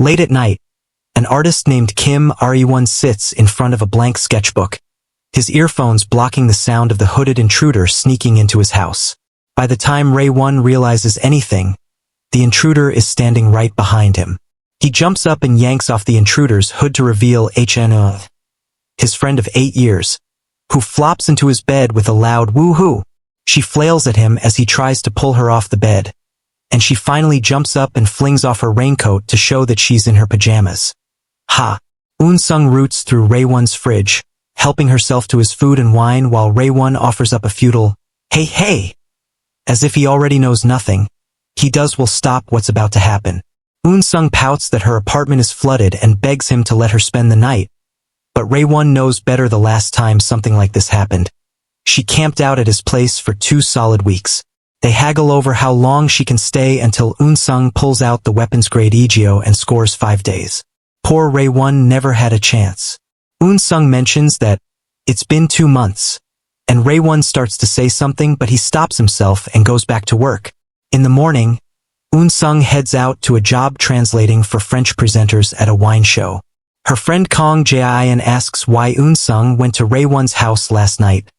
Late at night, an artist named Kim Rae-wan sits in front of a blank sketchbook, his earphones blocking the sound of the hooded intruder sneaking into his house. By the time Rae-wan realizes anything, the intruder is standing right behind him. He jumps up and yanks off the intruder's hood to reveal Han, his friend of 8 years, who flops into his bed with a loud woo-hoo. She flails at him as he tries to pull her off the bed, and she finally jumps up and flings off her raincoat to show that she's in her pajamas. Ha! Eun-sung roots through Rae-wan's fridge, helping herself to his food and wine while Rae-wan offers up a futile, "Hey, hey!" As if he already knows nothing, he will stop what's about to happen. Eun-sung pouts that her apartment is flooded and begs him to let her spend the night. But Rae-wan knows better the last time something like this happened. She camped out at his place for 2 solid weeks. They haggle over how long she can stay until Eun-sung pulls out the weapons-grade EGO and scores 5 days. Poor Rae-wan never had a chance. Eun-sung mentions that it's been 2 months, and Rae-wan starts to say something but he stops himself and goes back to work. In the morning, Eun-sung heads out to a job translating for French presenters at a wine show. Her friend Kang Jae-in asks why Eun-sung went to Rae-wan's house last night,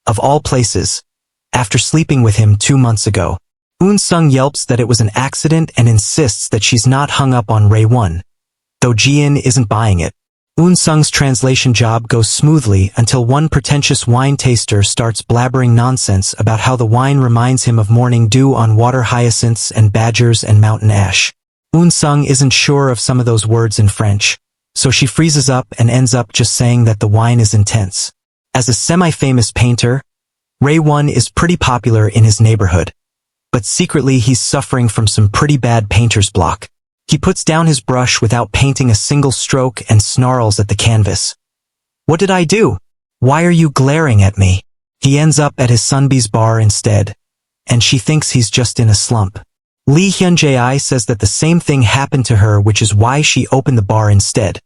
of all places, after sleeping with him 2 months ago. Eun-sung yelps that it was an accident and insists that she's not hung up on Rae-wan, though Jae-in isn't buying it. Eun-sung's translation job goes smoothly until one pretentious wine taster starts blabbering nonsense about how the wine reminds him of morning dew on water hyacinths and badgers and mountain ash. Eun-sung isn't sure of some of those words in French, so she freezes up and ends up just saying that the wine is intense. As a semi-famous painter, Rae-wan is pretty popular in his neighborhood, but secretly he's suffering from some pretty bad painter's block. He puts down his brush without painting a single stroke and snarls at the canvas. "What did I do? Why are you glaring at me?" He ends up at his Sunbee's bar instead, and she thinks he's just in a slump. Lee Hyun-jae says that the same thing happened to her, which is why she opened the bar instead.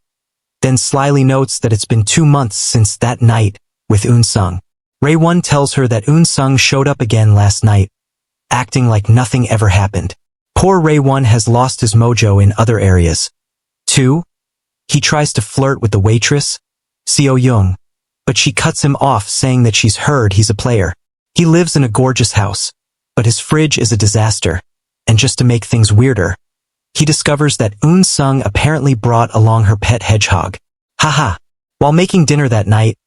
Then slyly notes that it's been 2 months since that night with Eun-sung. Rae-wan tells her that Eun-sung showed up again last night, acting like nothing ever happened. Poor Rae-wan has lost his mojo in other areas. 2. He tries to flirt with the waitress, Seo-young, but she cuts him off saying that she's heard he's a player. He lives in a gorgeous house, but his fridge is a disaster, and just to make things weirder, he discovers that Eun-sung apparently brought along her pet hedgehog. Haha. While making dinner that night,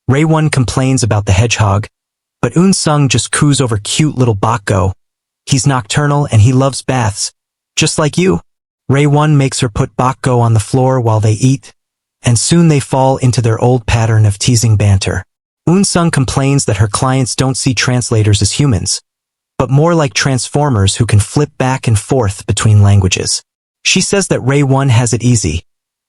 Rae-wan complains about the hedgehog, but Eun-sung just coos over cute little Bakgo. He's nocturnal and he loves baths, just like you. Rae-wan makes her put Bakgo on the floor while they eat, and soon they fall into their old pattern of teasing banter. Eun-sung complains that her clients don't see translators as humans, but more like transformers who can flip back and forth between languages. She says that Rae-wan has it easy,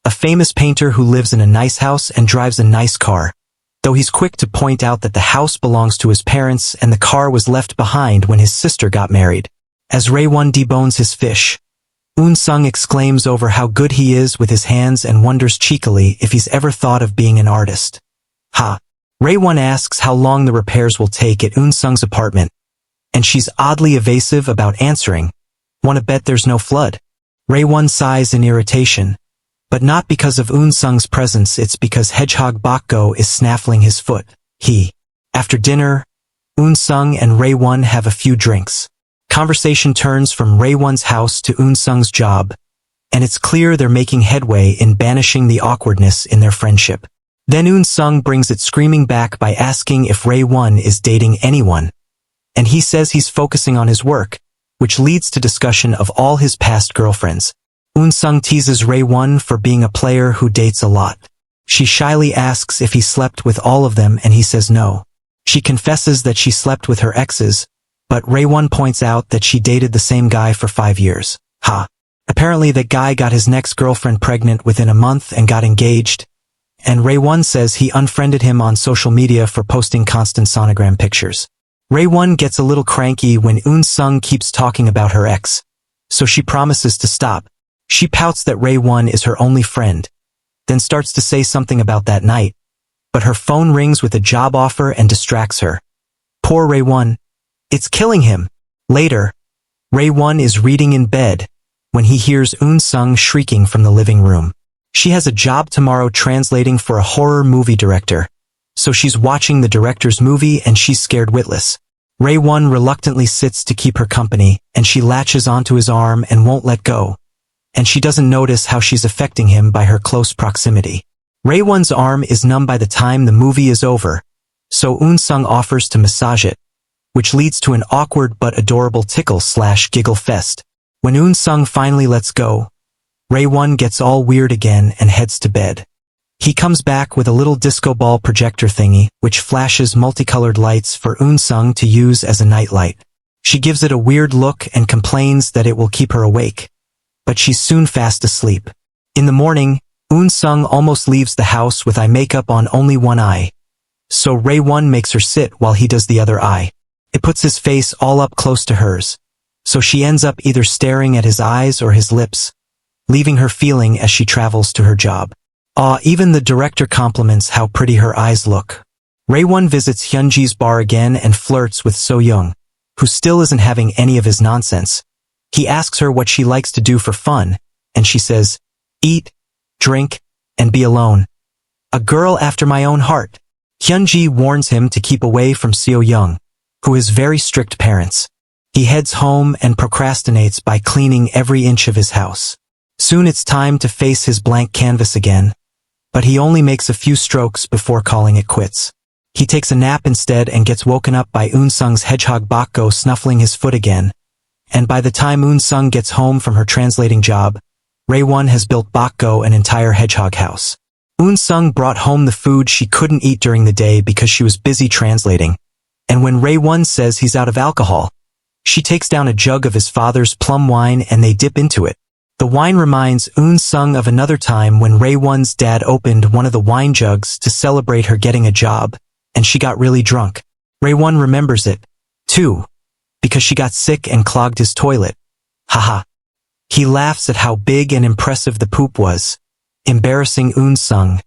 a famous painter who lives in a nice house and drives a nice car, though he's quick to point out that the house belongs to his parents and the car was left behind when his sister got married. As Rae-wan debones his fish, Eun-sung exclaims over how good he is with his hands and wonders cheekily if he's ever thought of being an artist. Ha! Rae-wan asks how long the repairs will take at Eun-sung's apartment, and she's oddly evasive about answering. "Wanna bet there's no flood?" Rae-wan sighs in irritation, but not because of Eun-sung's presence, it's because Hedgehog Bakgo is snaffling his foot. After dinner, Eun-sung and Rae-wan have a few drinks. Conversation turns from Rae-wan's house to Eun-sung's job, and it's clear they're making headway in banishing the awkwardness in their friendship. Then Eun-sung brings it screaming back by asking if Rae-wan is dating anyone, and he says he's focusing on his work, which leads to discussion of all his past girlfriends. Eun-sung teases Rae-wan for being a player who dates a lot. She shyly asks if he slept with all of them and he says no. She confesses that she slept with her exes, but Rae-wan points out that she dated the same guy for 5 years. Apparently that guy got his next girlfriend pregnant within a month and got engaged, and Rae-wan says he unfriended him on social media for posting constant sonogram pictures. Rae-wan gets a little cranky when Eun-sung keeps talking about her ex, so she promises to stop. She pouts that Rae-wan is her only friend, then starts to say something about that night, but her phone rings with a job offer and distracts her. Poor Rae-wan. It's killing him. Later, Rae-wan is reading in bed when he hears Eun-sung shrieking from the living room. She has a job tomorrow translating for a horror movie director, so she's watching the director's movie and she's scared witless. Rae-wan reluctantly sits to keep her company, and she latches onto his arm and won't let go. And she doesn't notice how she's affecting him by her close proximity. Rae-wan's arm is numb by the time the movie is over, so Eun-sung offers to massage it, which leads to an awkward but adorable tickle/giggle fest. When Eun-sung finally lets go, Rae-wan gets all weird again and heads to bed. He comes back with a little disco ball projector thingy, which flashes multicolored lights for Eun-sung to use as a nightlight. She gives it a weird look and complains that it will keep her awake, but she's soon fast asleep. In the morning, Eun-sung almost leaves the house with eye makeup on only one eye, so Rae-wan makes her sit while he does the other eye. It puts his face all up close to hers, so she ends up either staring at his eyes or his lips, leaving her feeling as she travels to her job. Even the director compliments how pretty her eyes look. Rae-wan visits Hyunji's bar again and flirts with So-young, who still isn't having any of his nonsense. He asks her what she likes to do for fun, and she says, "Eat, drink, and be alone. A girl after my own heart." Hyunji warns him to keep away from So-young, who has very strict parents. He heads home and procrastinates by cleaning every inch of his house. Soon it's time to face his blank canvas again, but he only makes a few strokes before calling it quits. He takes a nap instead and gets woken up by Eun-sung's hedgehog Bakgo snuffling his foot again, and by the time Eun-sung gets home from her translating job, Rae-wan has built Bakgo an entire hedgehog house. Eun-sung brought home the food she couldn't eat during the day because she was busy translating, and when Rae-wan says he's out of alcohol, she takes down a jug of his father's plum wine and they dip into it. The wine reminds Eun-sung of another time when Rae-wan's dad opened one of the wine jugs to celebrate her getting a job, and she got really drunk. Rae-wan remembers it, too, because she got sick and clogged his toilet. Haha. He laughs at how big and impressive the poop was, embarrassing Eun-sung,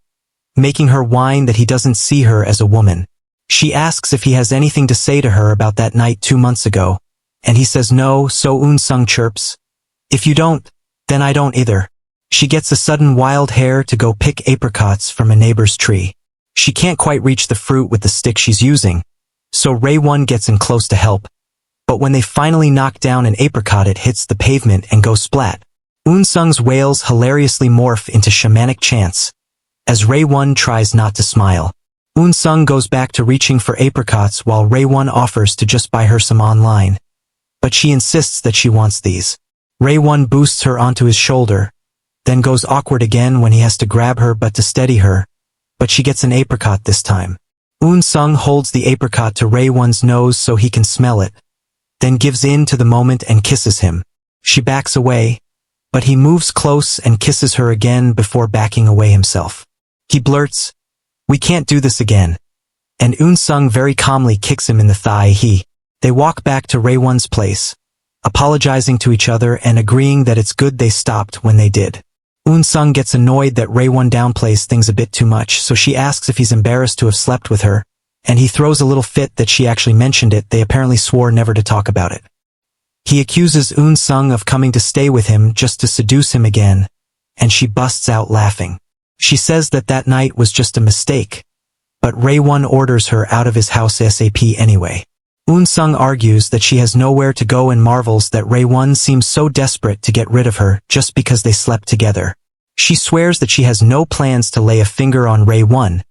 making her whine that he doesn't see her as a woman. She asks if he has anything to say to her about that night 2 months ago, and he says no, so Eun-sung chirps, "If you don't, then I don't either." She gets a sudden wild hair to go pick apricots from a neighbor's tree. She can't quite reach the fruit with the stick she's using, so Rae-wan gets in close to help. But when they finally knock down an apricot, it hits the pavement and goes splat. Eun-sung's wails hilariously morph into shamanic chants, as Rae-wan tries not to smile. Eun-sung goes back to reaching for apricots while Rae-wan offers to just buy her some online, but she insists that she wants these. Rae-wan boosts her onto his shoulder, then goes awkward again when he has to grab her but to steady her, but she gets an apricot this time. Eun-sung holds the apricot to Rae-wan's nose so he can smell it, then gives in to the moment and kisses him. She backs away, but he moves close and kisses her again before backing away himself. He blurts, "We can't do this again," and Eun-sung very calmly kicks him in the thigh. They walk back to Rae-wan's place, apologizing to each other and agreeing that it's good they stopped when they did. Eun-sung gets annoyed that Rae-wan downplays things a bit too much, so she asks if he's embarrassed to have slept with her, and he throws a little fit that she actually mentioned it. They apparently swore never to talk about it. He accuses Eun-sung of coming to stay with him just to seduce him again, and she busts out laughing. She says that that night was just a mistake, but Rae-wan orders her out of his house ASAP anyway. Eun-sung argues that she has nowhere to go and marvels that Rae-wan seems so desperate to get rid of her just because they slept together. She swears that she has no plans to lay a finger on Rae-wan,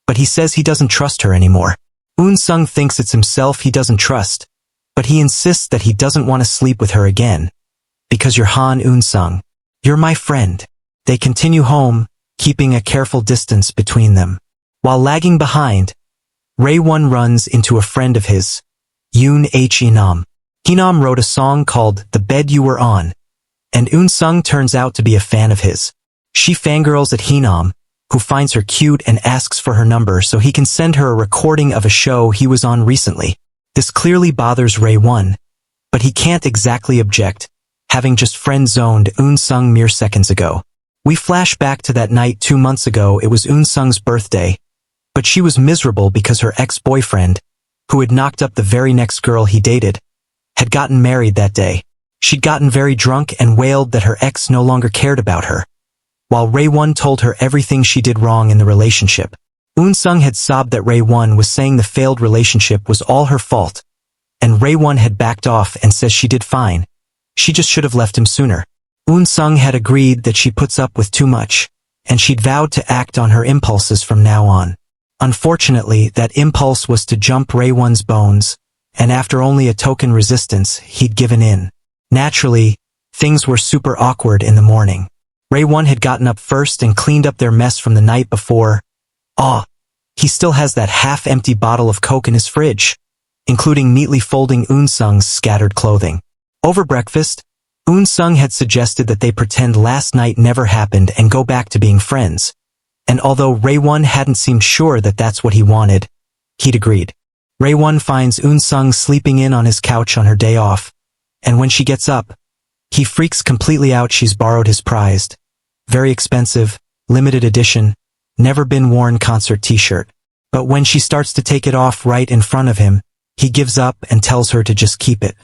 but he says he doesn't trust her anymore. Eun-sung thinks it's himself he doesn't trust, but he insists that he doesn't want to sleep with her again, because you're Han Eun-sung. You're my friend. They continue home, keeping a careful distance between them. While lagging behind, Rae-wan runs into a friend of his, Eun-sung. Hinam wrote a song called The Bed You Were On, and Eun-sung turns out to be a fan of his. She fangirls at Hinam, who finds her cute and asks for her number so he can send her a recording of a show he was on recently. This clearly bothers Rae-wan, but he can't exactly object, having just friend-zoned Eun-sung mere seconds ago. We flash back to that night 2 months ago. It was Eun-sung's birthday, but she was miserable because her ex-boyfriend, who had knocked up the very next girl he dated, had gotten married that day. She'd gotten very drunk and wailed that her ex no longer cared about her, while Rae-wan told her everything she did wrong in the relationship. Eun-sung had sobbed that Rae-wan was saying the failed relationship was all her fault, and Rae-wan had backed off and says she did fine. She just should have left him sooner. Eun-sung had agreed that she puts up with too much, and she'd vowed to act on her impulses from now on. Unfortunately, that impulse was to jump Rae-wan's bones, and after only a token resistance, he'd given in. Naturally, things were super awkward in the morning. Rae-wan had gotten up first and cleaned up their mess from the night before. He still has that half-empty bottle of Coke in his fridge, including neatly folding Eun-sung's scattered clothing. Over breakfast, Eun-sung had suggested that they pretend last night never happened and go back to being friends. And although Rae-wan hadn't seemed sure that that's what he wanted, he'd agreed. Rae-wan finds Eun-sung sleeping in on his couch on her day off, and when she gets up, he freaks completely out she's borrowed his prized, very expensive, limited edition, never-been-worn concert t-shirt. But when she starts to take it off right in front of him, he gives up and tells her to just keep it.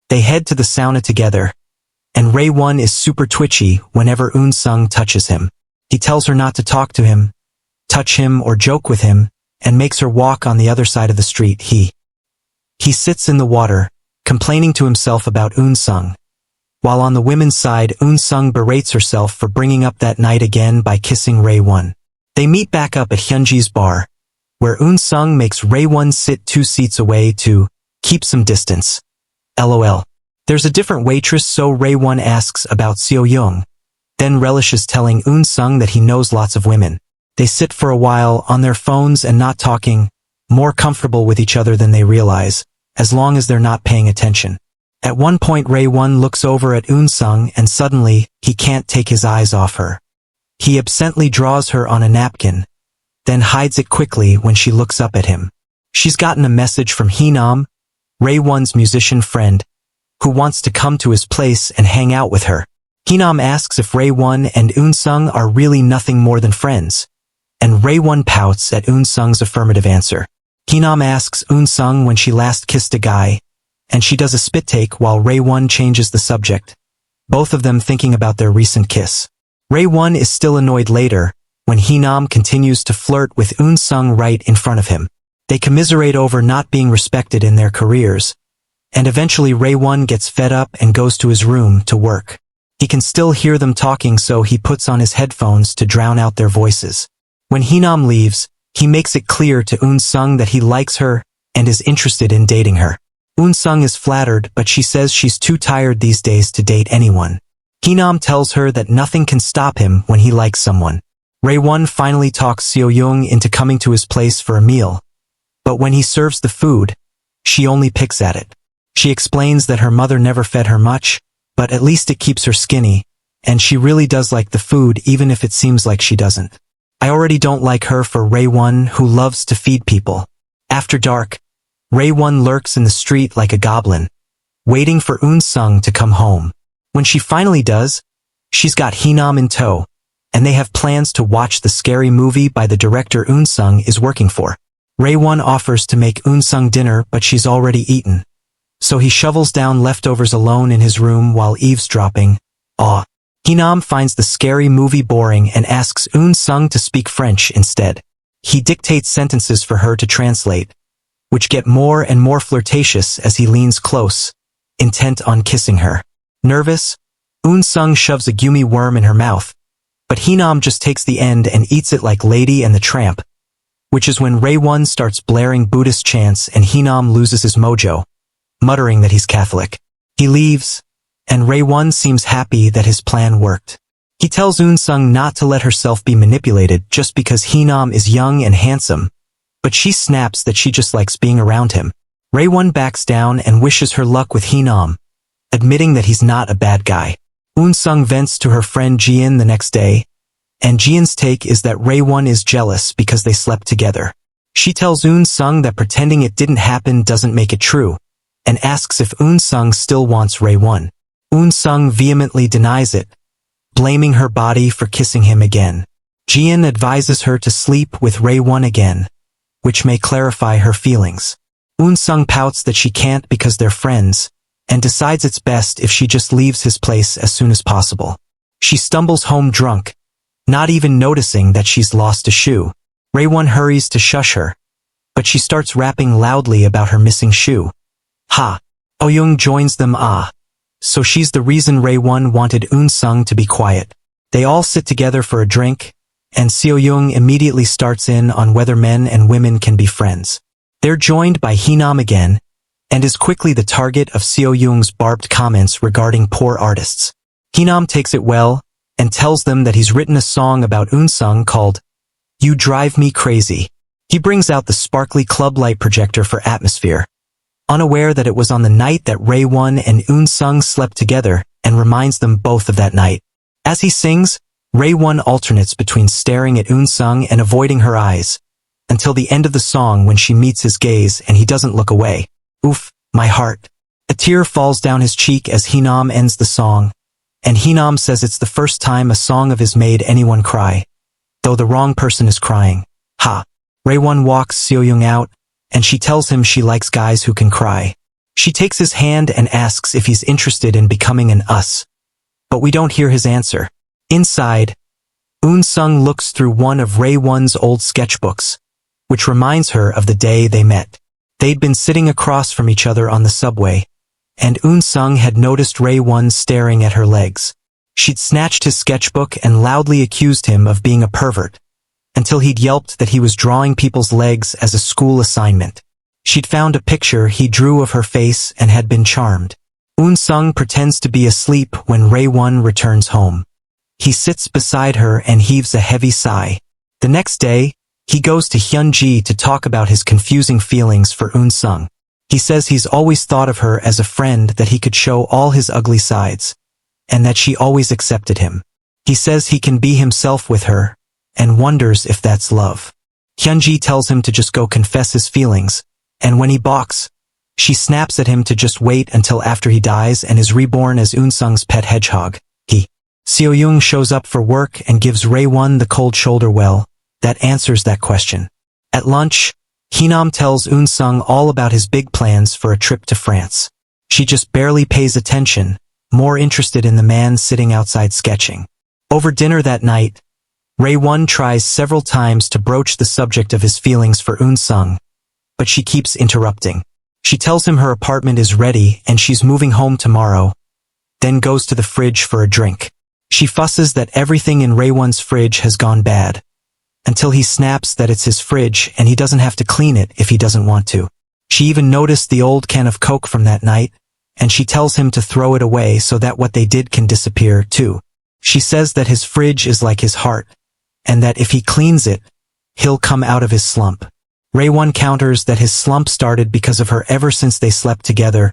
They head to the sauna together, and Rae-wan is super twitchy whenever Eun-sung touches him. He tells her not to talk to him, touch him or joke with him, and makes her walk on the other side of the street. He sits in the water, complaining to himself about Eun-sung. While on the women's side, Eun-sung berates herself for bringing up that night again by kissing Rae-wan. They meet back up at Hyunji's bar, where Eun-sung makes Rae-wan sit 2 seats away to keep some distance. LOL. There's a different waitress, so Rae-wan asks about Seo-young, then relishes telling Eun-sung that he knows lots of women. They sit for a while on their phones and not talking, more comfortable with each other than they realize, as long as they're not paying attention. At one point Rae-wan looks over at Eun-sung and suddenly, he can't take his eyes off her. He absently draws her on a napkin, then hides it quickly when she looks up at him. She's gotten a message from Hee-nam, Rae-wan's musician friend, who wants to come to his place and hang out with her. Hee-nam asks if Rae-wan and Eun-sung are really nothing more than friends, and Rae-wan pouts at Eun-sung's affirmative answer. Hee-nam asks Eun-sung when she last kissed a guy, and she does a spit take while Rae-wan changes the subject, both of them thinking about their recent kiss. Rae-wan is still annoyed later, when Hee-nam continues to flirt with Eun-sung right in front of him. They commiserate over not being respected in their careers, and eventually Rae-wan gets fed up and goes to his room to work. He can still hear them talking, so he puts on his headphones to drown out their voices. When Hee-nam leaves, he makes it clear to Eun-sung that he likes her and is interested in dating her. Eun-sung is flattered, but she says she's too tired these days to date anyone. Hee-nam tells her that nothing can stop him when he likes someone. Rae-wan finally talks Seo-young into coming to his place for a meal, but when he serves the food, she only picks at it. She explains that her mother never fed her much, but at least it keeps her skinny, and she really does like the food even if it seems like she doesn't. I already don't like her for Rae-wan, who loves to feed people. After dark, Rae-wan lurks in the street like a goblin, waiting for Eun-sung to come home. When she finally does, she's got Hee-nam in tow, and they have plans to watch the scary movie by the director Eun-sung is working for. Rae-wan offers to make Eun-sung dinner, but she's already eaten, so he shovels down leftovers alone in his room while eavesdropping. Hee-nam finds the scary movie boring and asks Eun-sung to speak French instead. He dictates sentences for her to translate, which get more and more flirtatious as he leans close, intent on kissing her. Nervous, Eun-sung shoves a gummy worm in her mouth, but Hee-nam just takes the end and eats it like Lady and the Tramp, which is when Rae-wan starts blaring Buddhist chants and Hee-nam loses his mojo, muttering that he's Catholic. He leaves, and Rae-wan seems happy that his plan worked. He tells Eun-sung not to let herself be manipulated just because Hee-nam is young and handsome, but she snaps that she just likes being around him. Rae-wan backs down and wishes her luck with Hee-nam, admitting that he's not a bad guy. Eun-sung vents to her friend Jian the next day, and Jian's take is that Rae-wan is jealous because they slept together. She tells Eun-sung that pretending it didn't happen doesn't make it true, and asks if Eun-sung still wants Rae-wan. Eun-sung vehemently denies it, blaming her body for kissing him again. Jian advises her to sleep with Rae-wan again, which may clarify her feelings. Eun-sung pouts that she can't because they're friends, and decides it's best if she just leaves his place as soon as possible. She stumbles home drunk, not even noticing that she's lost a shoe. Rae-wan hurries to shush her, but she starts rapping loudly about her missing shoe. Ha! Eun-sung joins them. So she's the reason Rae-wan wanted Eun-sung to be quiet. They all sit together for a drink, and Seo-young immediately starts in on whether men and women can be friends. They're joined by Hee-nam again, and is quickly the target of Seo-young's barbed comments regarding poor artists. Hee-nam takes it well, and tells them that he's written a song about Eun-sung called You Drive Me Crazy. He brings out the sparkly club light projector for atmosphere, unaware that it was on the night that Rae-wan and Eun-sung slept together, and reminds them both of that night. As he sings, Rae-wan alternates between staring at Eun-sung and avoiding her eyes, until the end of the song when she meets his gaze and he doesn't look away. Oof, my heart. A tear falls down his cheek as Hee-nam ends the song, and Hee-nam says it's the first time a song of his made anyone cry, though the wrong person is crying. Ha! Rae-wan walks Seo-young out, and she tells him she likes guys who can cry. She takes his hand and asks if he's interested in becoming an us, but we don't hear his answer. Inside, Eun-sung looks through one of Rae-wan's old sketchbooks, which reminds her of the day they met. They'd been sitting across from each other on the subway, and Eun-sung had noticed Rae-wan staring at her legs. She'd snatched his sketchbook and loudly accused him of being a pervert, until he'd yelped that he was drawing people's legs as a school assignment. She'd found a picture he drew of her face and had been charmed. Eun-sung pretends to be asleep when Rae-wan returns home. He sits beside her and heaves a heavy sigh. The next day, he goes to Hyun-ji to talk about his confusing feelings for Eun-sung. He says he's always thought of her as a friend that he could show all his ugly sides, and that she always accepted him. He says he can be himself with her, and wonders if that's love. Hyun-ji tells him to just go confess his feelings, and when he balks, she snaps at him to just wait until after he dies and is reborn as Eun-sung's pet hedgehog. Seo-young shows up for work and gives Rae-wan the cold shoulder. Well, that answers that question. At lunch, Hee-nam tells Eun-sung all about his big plans for a trip to France. She just barely pays attention, more interested in the man sitting outside sketching. Over dinner that night, Rae-wan tries several times to broach the subject of his feelings for Eun-sung, but she keeps interrupting. She tells him her apartment is ready and she's moving home tomorrow, then goes to the fridge for a drink. She fusses that everything in Rae-wan's fridge has gone bad, until he snaps that it's his fridge and he doesn't have to clean it if he doesn't want to. She even noticed the old can of Coke from that night, and she tells him to throw it away so that what they did can disappear too. She says that his fridge is like his heart, and that if he cleans it, he'll come out of his slump. Rae-wan counters that his slump started because of her ever since they slept together.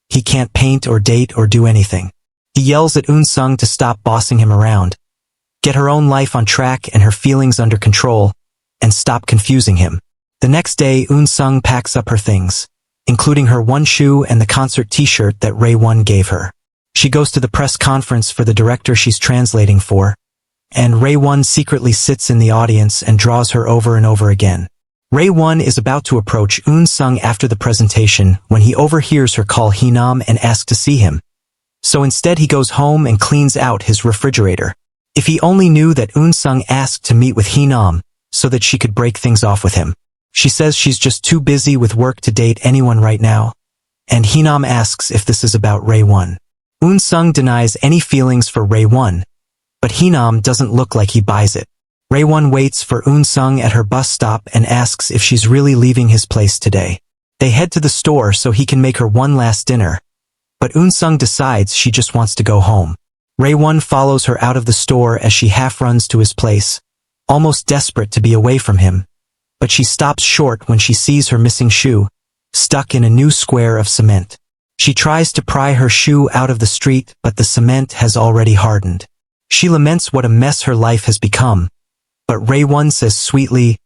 He can't paint or date or do anything. He yells at Eun-sung to stop bossing him around, get her own life on track and her feelings under control, and stop confusing him. The next day, Eun-sung packs up her things, including her one shoe and the concert t-shirt that Rae-wan gave her. She goes to the press conference for the director she's translating for, and Rae-wan secretly sits in the audience and draws her over and over again. Rae-wan is about to approach Eun-sung after the presentation when he overhears her call Hee-nam and ask to see him. So instead he goes home and cleans out his refrigerator. If he only knew that Eun-sung asked to meet with Hee-nam, so that she could break things off with him. She says she's just too busy with work to date anyone right now, and Hee-nam asks if this is about Rae-wan. Eun-sung denies any feelings for Rae-wan, but Hee-nam doesn't look like he buys it. Rae-wan waits for Eun-sung at her bus stop and asks if she's really leaving his place today. They head to the store so he can make her one last dinner, but Eun-sung decides she just wants to go home. Rae-wan follows her out of the store as she half runs to his place, almost desperate to be away from him, but she stops short when she sees her missing shoe, stuck in a new square of cement. She tries to pry her shoe out of the street, but the cement has already hardened. She laments what a mess her life has become, but Rae-wan says sweetly,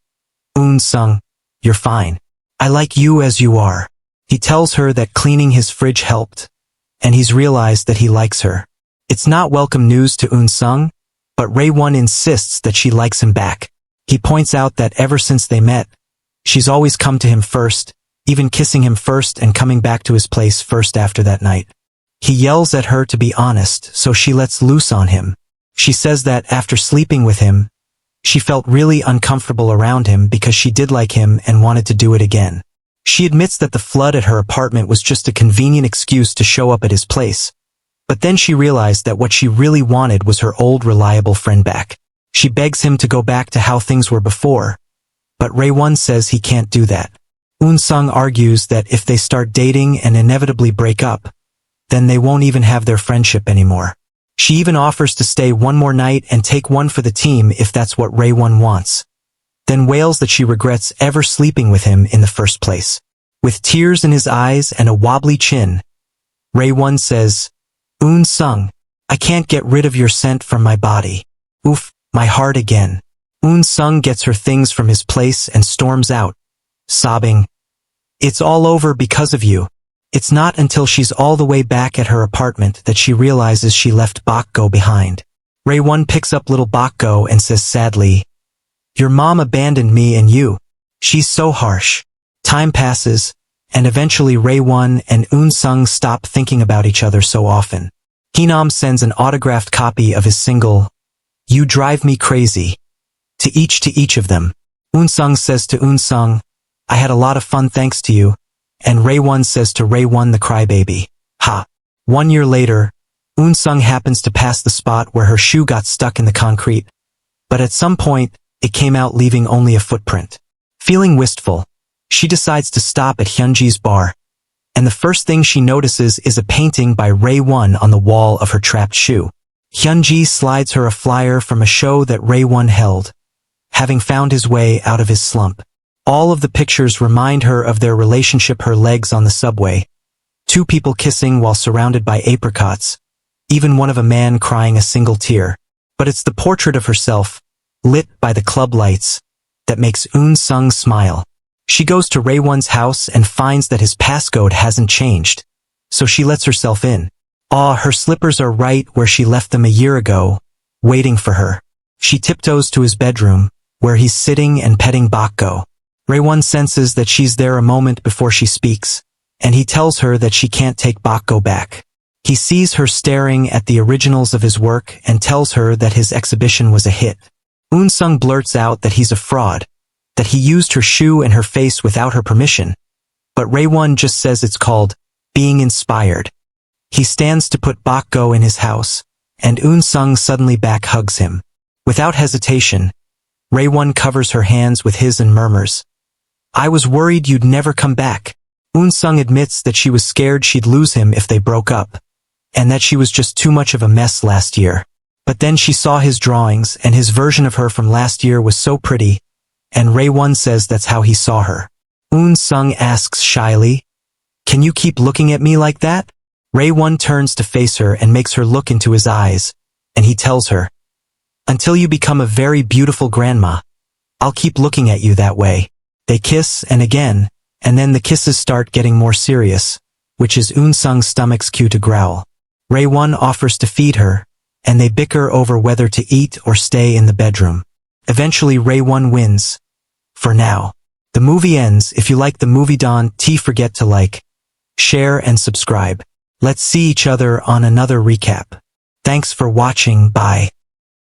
"Eun-sung, you're fine. I like you as you are." He tells her that cleaning his fridge helped, and he's realized that he likes her. It's not welcome news to Eun-sung, but Rae-wan insists that she likes him back. He points out that ever since they met, she's always come to him first, even kissing him first and coming back to his place first after that night. He yells at her to be honest, so she lets loose on him. She says that after sleeping with him, she felt really uncomfortable around him because she did like him and wanted to do it again. She admits that the flood at her apartment was just a convenient excuse to show up at his place. But then she realized that what she really wanted was her old reliable friend back. She begs him to go back to how things were before, but Rae-wan says he can't do that. Eun-sung argues that if they start dating and inevitably break up, then they won't even have their friendship anymore. She even offers to stay one more night and take one for the team if that's what Rae-wan wants. Then wails that she regrets ever sleeping with him in the first place. With tears in his eyes and a wobbly chin, Rae-wan says, "Eun-sung, I can't get rid of your scent from my body. Oof, my heart again." Eun-sung gets her things from his place and storms out, sobbing, "It's all over because of you." It's not until she's all the way back at her apartment that she realizes she left Bak-go behind. Rae-wan picks up little Bak-go and says sadly, "Your mom abandoned me and you. She's so harsh." Time passes, and eventually Rae-wan and Eun-sung stop thinking about each other so often. Heenam sends an autographed copy of his single, "You Drive Me Crazy," to each of them. Eun-sung says to Eun-sung, "I had a lot of fun thanks to you," and Rae-wan says to Rae-wan the crybaby, "Ha." 1 year later, Eun-sung happens to pass the spot where her shoe got stuck in the concrete, but at some point, it came out leaving only a footprint. Feeling wistful, she decides to stop at Hyunji's bar, and the first thing she notices is a painting by Rae-wan on the wall of her trapped shoe. Hyunji slides her a flyer from a show that Rae-wan held, having found his way out of his slump. All of the pictures remind her of their relationship, her legs on the subway, two people kissing while surrounded by apricots, even one of a man crying a single tear. But it's the portrait of herself, lit by the club lights, that makes Eun-sung smile. She goes to Rae-wan's house and finds that his passcode hasn't changed, so she lets herself in. Her slippers are right where she left them a year ago, waiting for her. She tiptoes to his bedroom, where he's sitting and petting Bak-go. Rae-wan senses that she's there a moment before she speaks, and he tells her that she can't take Bak-go back. He sees her staring at the originals of his work and tells her that his exhibition was a hit. Eun-sung blurts out that he's a fraud, that he used her shoe and her face without her permission, but Rae-wan just says it's called being inspired. He stands to put Bak-go in his house, and Eun-sung suddenly back hugs him. Without hesitation, Rae-wan covers her hands with his and murmurs, "I was worried you'd never come back." Eun-sung admits that she was scared she'd lose him if they broke up, and that she was just too much of a mess last year. But then she saw his drawings, and his version of her from last year was so pretty, and Rae-wan says that's how he saw her. Eun-sung asks shyly, "Can you keep looking at me like that?" Rae-wan turns to face her and makes her look into his eyes, and he tells her, "Until you become a very beautiful grandma, I'll keep looking at you that way." They kiss and again, and then the kisses start getting more serious, which is Eun-sung's stomach's cue to growl. Rae-wan offers to feed her, and they bicker over whether to eat or stay in the bedroom. Eventually Rae-wan wins. For now. The movie ends. If you like the movie, don't forget to like, share and subscribe. Let's see each other on another recap. Thanks for watching. Bye.